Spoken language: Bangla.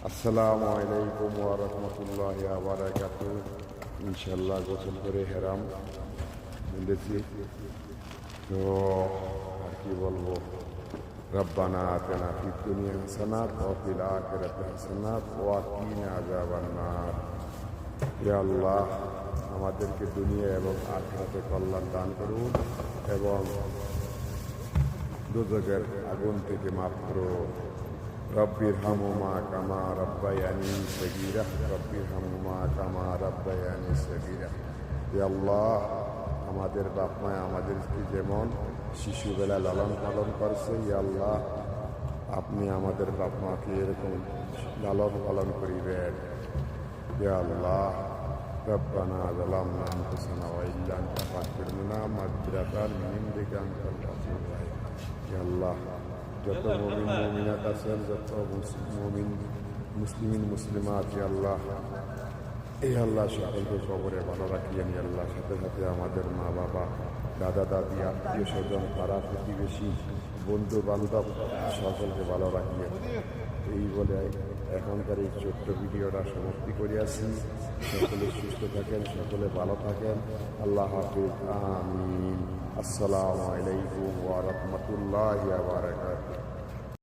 আসসালামু আলাইকুম ওয়া রাহমাতুল্লাহি ওয়া বারাকাতুহু। ইনশাআল্লাহ গোসল করে হেরাম বলেছি তো আর কি বলবো। রব্বানা আতিনা ফিদ দুনিয়া হাসানাত ওয়া ফিল আখিরাতি হাসানাত ওয়া কিনা আযাবান নার। ইয়া আল্লাহ, আমাদেরকে দুনিয়া এবং আখিরাতে কল্যাণ দান করুন এবং দোজখের আগুন থেকে মাফ করুন। রব্বির হামুমা কামা রব্বায়ানি সগীরা, রব্বির হামুমা কামা রব্বায়ানি সগীরা। হে আল্লাহ, আমাদের বাপ মায় আমাদেরকে যেমন শিশুবেলা লালন পালন করছে, হে আল্লাহ আপনি আমাদের বাপ মাকে এরকম লালন পালন করিবেন। হে আল্লাহ, রব্বানা যালামনা আনফুসানা ওয়া ইল্লাম তাগফির লানা মাগফিরাতান মিন ইনদিকা আনতাল গাফুরুর রাহিম। হে আল্লাহ, যত মুমিন মুমিনাত আছেন, যত মুমিন মুসলিমিন মুসলিমাত, হে আল্লাহ এই আল্লাহ সকলকে কবরে ভালো রাখিয়েন। হে আল্লাহ, সাথে সাথে আমাদের মা বাবা, দাদা দাদি, আত্মীয় স্বজন, পাড়া প্রতিবেশী, বন্ধু বান্ধব সকলকে ভালো রাখিয়েন। এই বলে এখনকার এই ছোট্ট ভিডিওটা সমাপ্তি করিয়াছি। সকলে সুস্থ থাকেন, সকলে ভালো থাকেন। আল্লাহ হাফিজ, আমিন। আসসালামু আলাইকুম ওয়া রাহমাতুল্লাহি ওয়া বারাকাতুহু।